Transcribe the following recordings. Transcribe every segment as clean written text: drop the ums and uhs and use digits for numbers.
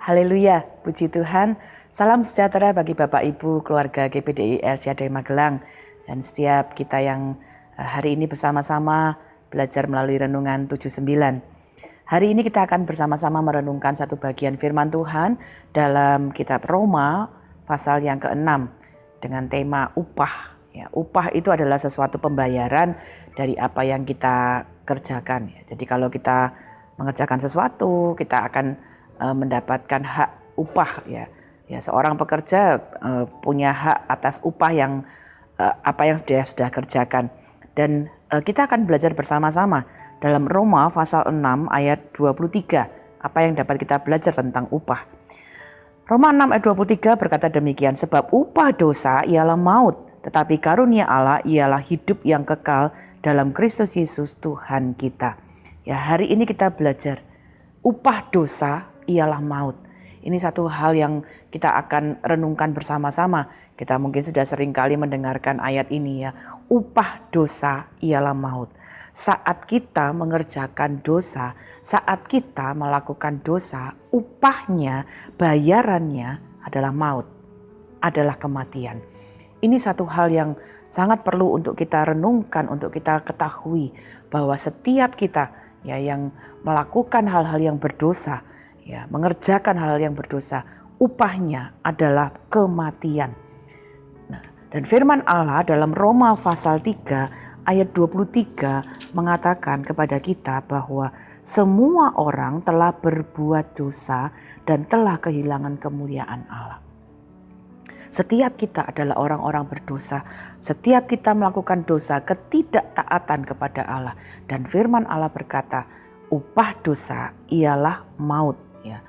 Haleluya, puji Tuhan. Salam sejahtera bagi Bapak Ibu keluarga GPDI LCAD Magelang dan setiap kita yang hari ini bersama-sama belajar melalui renungan 79. Hari ini kita akan bersama-sama merenungkan satu bagian firman Tuhan dalam kitab Roma pasal yang ke-6 dengan tema upah. Ya, upah itu adalah sesuatu pembayaran dari apa yang kita kerjakan. Ya, jadi kalau kita mengerjakan sesuatu, kita akan mendapatkan hak upah. Ya, seorang pekerja punya hak atas upah yang apa yang sudah kerjakan. Dan kita akan belajar bersama-sama dalam Roma pasal 6 ayat 23. Apa yang dapat kita belajar tentang upah? Roma 6 ayat 23 berkata demikian, sebab upah dosa ialah maut, tetapi karunia Allah ialah hidup yang kekal dalam Kristus Yesus Tuhan kita. Ya, hari ini kita belajar upah dosa ialah maut. Ini satu hal yang kita akan renungkan bersama-sama. Kita mungkin sudah sering kali mendengarkan ayat ini ya. Upah dosa ialah maut. Saat kita mengerjakan dosa, saat kita melakukan dosa, upahnya, bayarannya adalah maut, adalah kematian. Ini satu hal yang sangat perlu untuk kita renungkan, untuk kita ketahui bahwa setiap kita ya yang melakukan hal-hal yang berdosa, ya, mengerjakan hal-hal yang berdosa, upahnya adalah kematian. Nah, dan firman Allah dalam Roma pasal 3 ayat 23 mengatakan kepada kita bahwa semua orang telah berbuat dosa dan telah kehilangan kemuliaan Allah. Setiap kita adalah orang-orang berdosa. Setiap kita melakukan dosa, ketidaktaatan kepada Allah. Dan firman Allah berkata, upah dosa ialah maut. Ya.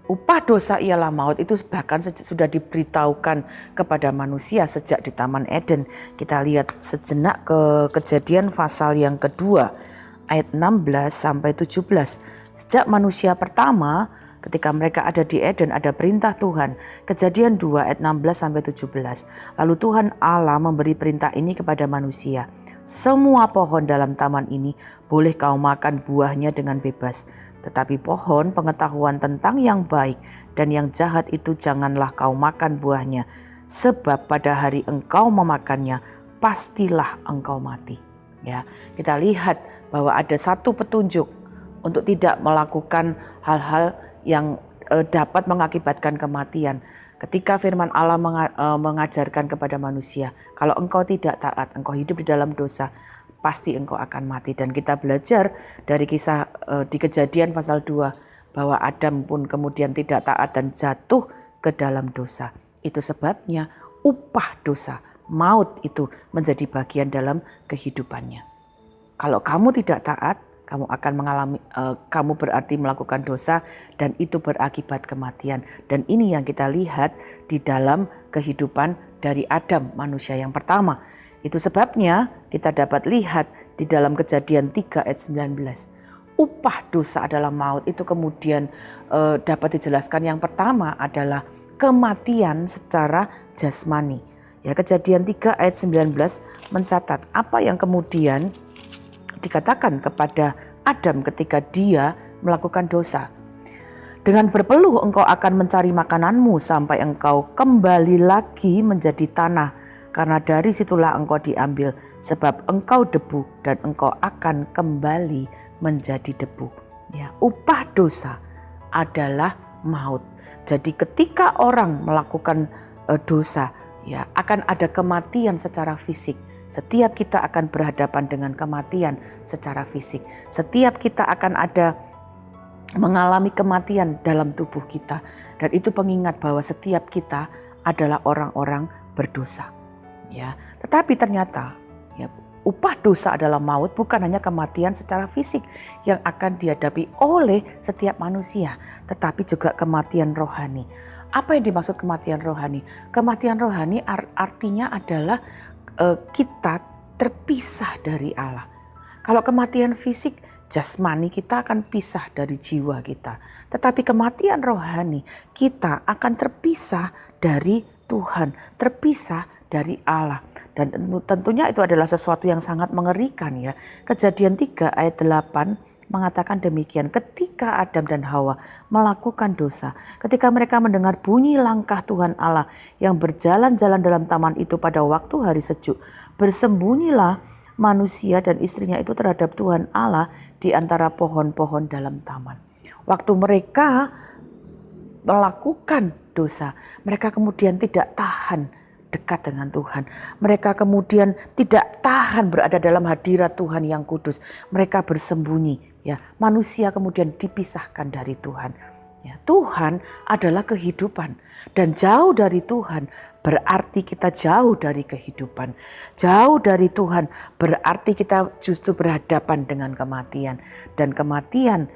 Upah dosa ialah maut itu bahkan sudah diberitahukan kepada manusia sejak di Taman Eden. Kita lihat sejenak ke Kejadian pasal yang kedua ayat 16 sampai 17. Sejak manusia pertama ketika mereka ada di Eden ada perintah Tuhan. Kejadian 2 ayat 16 sampai 17. Lalu Tuhan Allah memberi perintah ini kepada manusia. Semua pohon dalam taman ini boleh kau makan buahnya dengan bebas. Tetapi pohon pengetahuan tentang yang baik dan yang jahat itu janganlah kau makan buahnya. Sebab pada hari engkau memakannya pastilah engkau mati. Ya, kita lihat bahwa ada satu petunjuk untuk tidak melakukan hal-hal yang dapat mengakibatkan kematian. Ketika firman Allah mengajarkan kepada manusia, kalau engkau tidak taat, engkau hidup di dalam dosa, pasti engkau akan mati. Dan kita belajar dari kisah di Kejadian pasal 2 bahwa Adam pun kemudian tidak taat dan jatuh ke dalam dosa. Itu sebabnya upah dosa, maut itu menjadi bagian dalam kehidupannya. Kalau kamu tidak taat, kamu akan mengalami, kamu berarti melakukan dosa dan itu berakibat kematian. Dan ini yang kita lihat di dalam kehidupan dari Adam, manusia yang pertama. Itu sebabnya kita dapat lihat di dalam Kejadian 3 ayat 19. Upah dosa adalah maut, itu kemudian dapat dijelaskan yang pertama adalah kematian secara jasmani. Ya, Kejadian 3 ayat 19 mencatat apa yang kemudian dikatakan kepada Adam ketika dia melakukan dosa. Dengan berpeluh engkau akan mencari makananmu sampai engkau kembali lagi menjadi tanah, karena dari situlah engkau diambil, sebab engkau debu dan engkau akan kembali menjadi debu. Ya, upah dosa adalah maut. Jadi ketika orang melakukan dosa, ya akan ada kematian secara fisik. Setiap kita akan berhadapan dengan kematian secara fisik. Setiap kita akan ada mengalami kematian dalam tubuh kita. Dan itu pengingat bahwa setiap kita adalah orang-orang berdosa. Ya, tetapi ternyata ya, upah dosa adalah maut, bukan hanya kematian secara fisik yang akan dihadapi oleh setiap manusia, tetapi juga kematian rohani. Apa yang dimaksud kematian rohani? Kematian rohani artinya adalah kita terpisah dari Allah. Kalau kematian fisik, jasmani kita akan pisah dari jiwa kita. Tetapi kematian rohani, kita akan terpisah dari Tuhan, terpisah dari Allah. Dan tentunya itu adalah sesuatu yang sangat mengerikan ya. Kejadian 3 ayat 8 mengatakan demikian, ketika Adam dan Hawa melakukan dosa, ketika mereka mendengar bunyi langkah Tuhan Allah yang berjalan-jalan dalam taman itu pada waktu hari sejuk, bersembunyilah manusia dan istrinya itu terhadap Tuhan Allah di antara pohon-pohon dalam taman. Waktu mereka melakukan dosa, mereka kemudian tidak tahan dekat dengan Tuhan. Mereka kemudian tidak tahan berada dalam hadirat Tuhan yang kudus. Mereka bersembunyi. Ya, manusia kemudian dipisahkan dari Tuhan. Ya, Tuhan adalah kehidupan dan jauh dari Tuhan berarti kita jauh dari kehidupan. Jauh dari Tuhan berarti kita justru berhadapan dengan kematian, dan kematian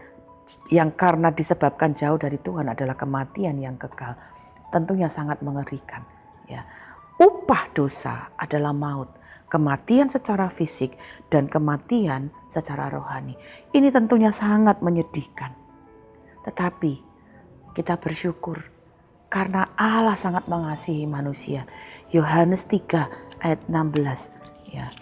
yang karena disebabkan jauh dari Tuhan adalah kematian yang kekal. Tentunya sangat mengerikan. Ya. Upah dosa adalah maut, kematian secara fisik dan kematian secara rohani. Ini tentunya sangat menyedihkan. Tetapi kita bersyukur karena Allah sangat mengasihi manusia. Yohanes 3 ayat 16. Ya.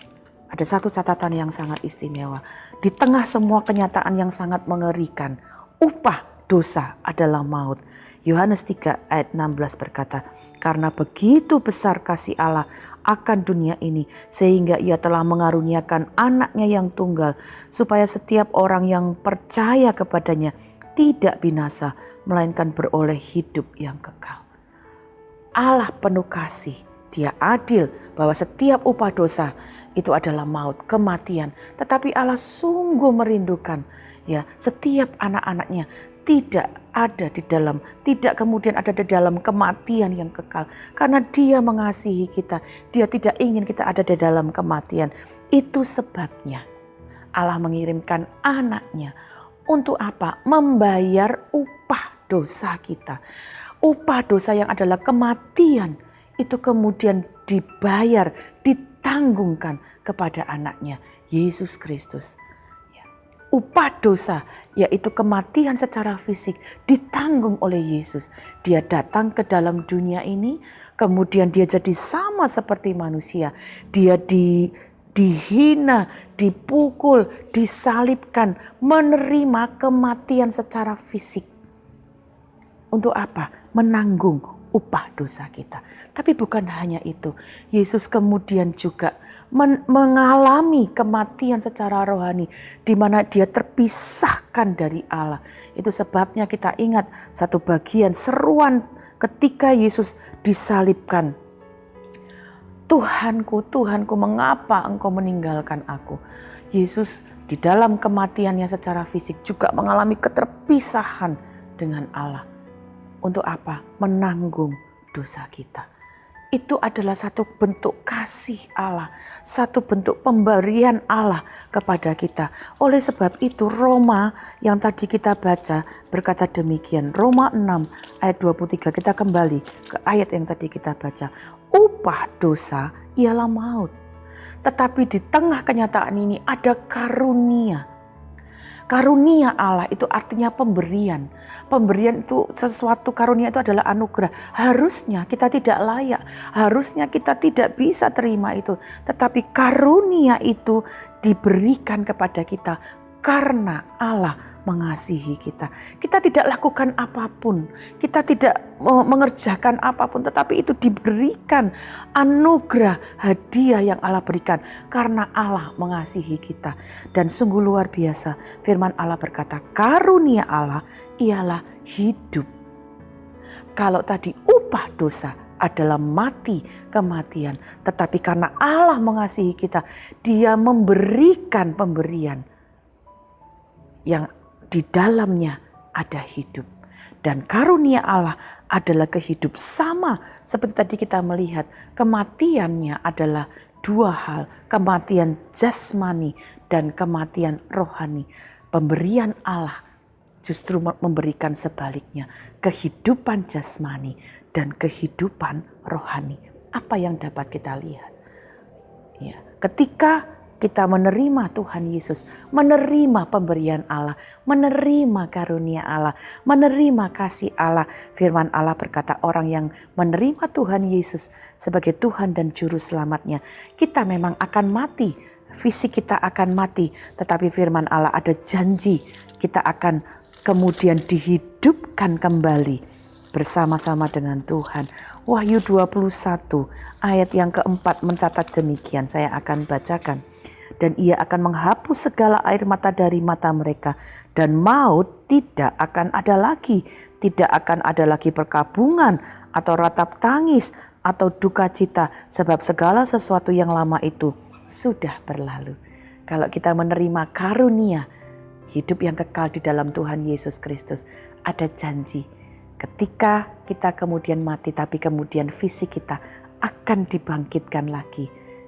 Ada satu catatan yang sangat istimewa. Di tengah semua kenyataan yang sangat mengerikan, upah dosa adalah maut. Yohanes 3 ayat 16 berkata, karena begitu besar kasih Allah akan dunia ini, sehingga ia telah mengaruniakan anaknya yang tunggal, supaya setiap orang yang percaya kepadanya tidak binasa, melainkan beroleh hidup yang kekal. Allah penuh kasih, Dia adil bahwa setiap upah dosa itu adalah maut, kematian. Tetapi Allah sungguh merindukan ya setiap anak-anaknya tidak kemudian ada di dalam kematian yang kekal. Karena Dia mengasihi kita, Dia tidak ingin kita ada di dalam kematian. Itu sebabnya Allah mengirimkan anaknya. Untuk apa? Membayar upah dosa kita. Upah dosa yang adalah kematian itu kemudian dibayar, ditanggungkan kepada anaknya, Yesus Kristus. Upah dosa yaitu kematian secara fisik ditanggung oleh Yesus. Dia datang ke dalam dunia ini, kemudian dia jadi sama seperti manusia. Dia dihina, dipukul, disalibkan, menerima kematian secara fisik. Untuk apa? Menanggung upah dosa kita. Tapi bukan hanya itu. Yesus kemudian juga mengalami kematian secara rohani, di mana Dia terpisahkan dari Allah. Itu sebabnya kita ingat satu bagian seruan ketika Yesus disalibkan. Tuhanku, Tuhanku, mengapa Engkau meninggalkan aku? Yesus di dalam kematiannya secara fisik juga mengalami keterpisahan dengan Allah. Untuk apa? Menanggung dosa kita. Itu adalah satu bentuk kasih Allah, satu bentuk pemberian Allah kepada kita. Oleh sebab itu Roma yang tadi kita baca berkata demikian. Roma 6 ayat 23, kita kembali ke ayat yang tadi kita baca. Upah dosa ialah maut. Tetapi di tengah kenyataan ini ada karunia. Karunia Allah itu artinya pemberian. Pemberian itu sesuatu, karunia itu adalah anugerah. Harusnya kita tidak layak, harusnya kita tidak bisa terima itu. Tetapi karunia itu diberikan kepada kita karena Allah mengasihi kita. Kita tidak lakukan apapun, kita tidak mengerjakan apapun, tetapi itu diberikan anugerah, hadiah yang Allah berikan karena Allah mengasihi kita. Dan sungguh luar biasa, firman Allah berkata, karunia Allah ialah hidup. Kalau tadi upah dosa adalah mati, kematian, tetapi karena Allah mengasihi kita, Dia memberikan pemberian yang di dalamnya ada hidup. Dan karunia Allah adalah kehidup, sama seperti tadi kita melihat kematiannya adalah dua hal, kematian jasmani dan kematian rohani. Pemberian Allah justru memberikan sebaliknya, kehidupan jasmani dan kehidupan rohani. Apa yang dapat kita lihat? Ya, ketika kita menerima Tuhan Yesus, menerima pemberian Allah, menerima karunia Allah, menerima kasih Allah. Firman Allah berkata, orang yang menerima Tuhan Yesus sebagai Tuhan dan Juru Selamatnya, kita memang akan mati fisik kita akan mati, tetapi firman Allah ada janji kita akan kemudian dihidupkan kembali bersama-sama dengan Tuhan. Wahyu 21 ayat yang keempat mencatat demikian, saya akan bacakan. Dan ia akan menghapus segala air mata dari mata mereka, dan maut tidak akan ada lagi. Tidak akan ada lagi perkabungan atau ratap tangis atau duka cita, sebab segala sesuatu yang lama itu sudah berlalu. Kalau kita menerima karunia hidup yang kekal di dalam Tuhan Yesus Kristus, ada janji ketika kita kemudian mati, tapi kemudian fisik kita akan dibangkitkan lagi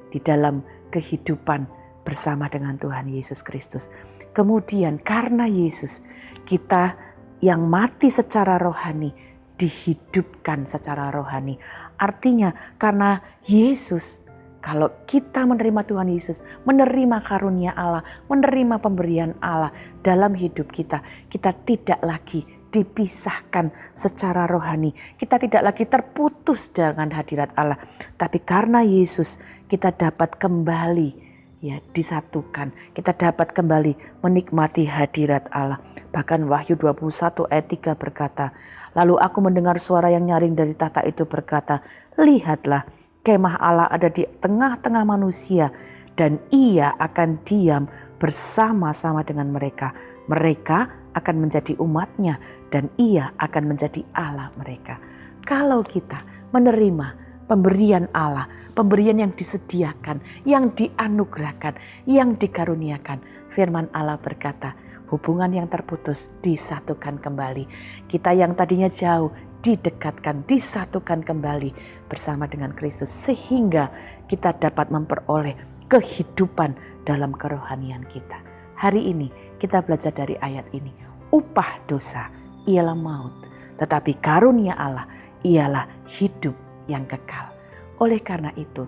di dalam kehidupan bersama dengan Tuhan Yesus Kristus. Kemudian karena Yesus, kita yang mati secara rohani dihidupkan secara rohani. Artinya karena Yesus, kalau kita menerima Tuhan Yesus, menerima karunia Allah, menerima pemberian Allah dalam hidup kita, kita tidak lagi dipisahkan secara rohani. Kita tidak lagi terputus dengan hadirat Allah. Tapi karena Yesus, kita dapat kembali disatukan. Kita dapat kembali menikmati hadirat Allah. Bahkan Wahyu 21 ayat 3 berkata, lalu aku mendengar suara yang nyaring dari tahta itu berkata, lihatlah, kemah Allah ada di tengah-tengah manusia, dan ia akan diam bersama-sama dengan mereka. Mereka akan menjadi umatnya, dan ia akan menjadi Allah mereka. Kalau kita menerima pemberian Allah, pemberian yang disediakan, yang dianugerahkan, yang dikaruniakan, firman Allah berkata, hubungan yang terputus disatukan kembali. Kita yang tadinya jauh didekatkan, disatukan kembali bersama dengan Kristus, sehingga kita dapat memperoleh kehidupan dalam kerohanian kita. Hari ini kita belajar dari ayat ini, upah dosa ialah maut, tetapi karunia Allah ialah hidup yang kekal. Oleh karena itu,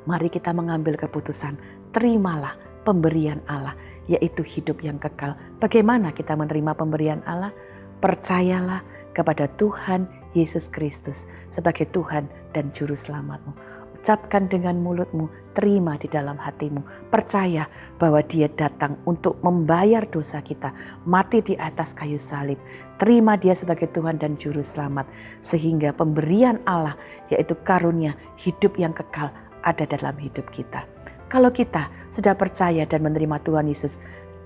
mari kita mengambil keputusan, terimalah pemberian Allah, yaitu hidup yang kekal. Bagaimana kita menerima pemberian Allah? Percayalah kepada Tuhan Yesus Kristus sebagai Tuhan dan Juru Selamatmu. Ucapkan dengan mulutmu, terima di dalam hatimu. Percaya bahwa Dia datang untuk membayar dosa kita, mati di atas kayu salib. Terima Dia sebagai Tuhan dan Juru Selamat, sehingga pemberian Allah, yaitu karunia hidup yang kekal, ada dalam hidup kita. Kalau kita sudah percaya dan menerima Tuhan Yesus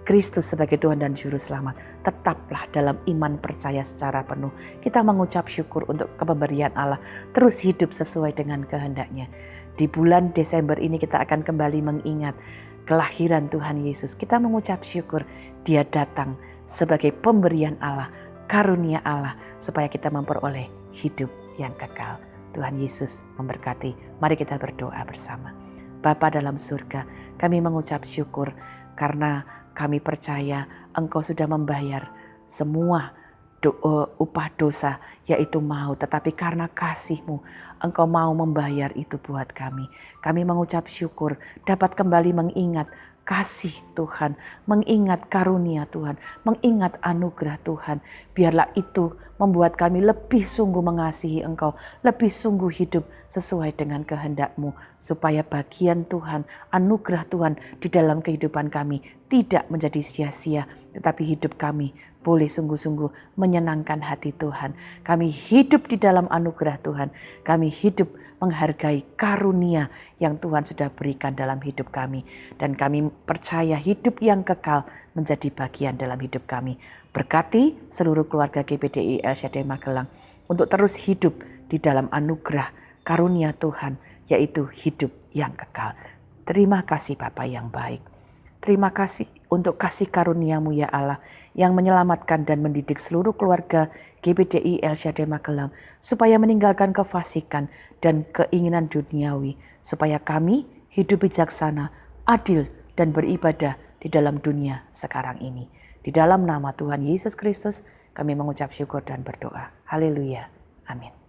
Kristus sebagai Tuhan dan Juru Selamat, tetaplah dalam iman percaya secara penuh. Kita mengucap syukur untuk pemberian Allah, terus hidup sesuai dengan kehendak-Nya. Di bulan Desember ini kita akan kembali mengingat kelahiran Tuhan Yesus. Kita mengucap syukur Dia datang sebagai pemberian Allah, karunia Allah, supaya kita memperoleh hidup yang kekal. Tuhan Yesus memberkati. Mari kita berdoa bersama. Bapa dalam surga, kami mengucap syukur karena kami percaya Engkau sudah membayar semua upah dosa, yaitu maut. Tetapi karena kasih-Mu, Engkau mau membayar itu buat kami. Kami mengucap syukur dapat kembali mengingat kasih Tuhan, mengingat karunia Tuhan, mengingat anugerah Tuhan. Biarlah itu membuat kami lebih sungguh mengasihi Engkau, lebih sungguh hidup sesuai dengan kehendak-Mu, supaya bagian Tuhan, anugerah Tuhan di dalam kehidupan kami tidak menjadi sia-sia, tetapi hidup kami boleh sungguh-sungguh menyenangkan hati Tuhan. Kami hidup di dalam anugerah Tuhan, kami hidup menghargai karunia yang Tuhan sudah berikan dalam hidup kami. Dan kami percaya hidup yang kekal menjadi bagian dalam hidup kami. Berkati seluruh keluarga GPDI El Shaddai Magelang untuk terus hidup di dalam anugerah karunia Tuhan, yaitu hidup yang kekal. Terima kasih Bapa yang baik. Terima kasih untuk kasih karunia-Mu ya Allah, yang menyelamatkan dan mendidik seluruh keluarga GPDI El Shaddai Magelang, supaya meninggalkan kefasikan dan keinginan duniawi, supaya kami hidup bijaksana, adil, dan beribadah di dalam dunia sekarang ini. Di dalam nama Tuhan Yesus Kristus kami mengucap syukur dan berdoa. Haleluya. Amin.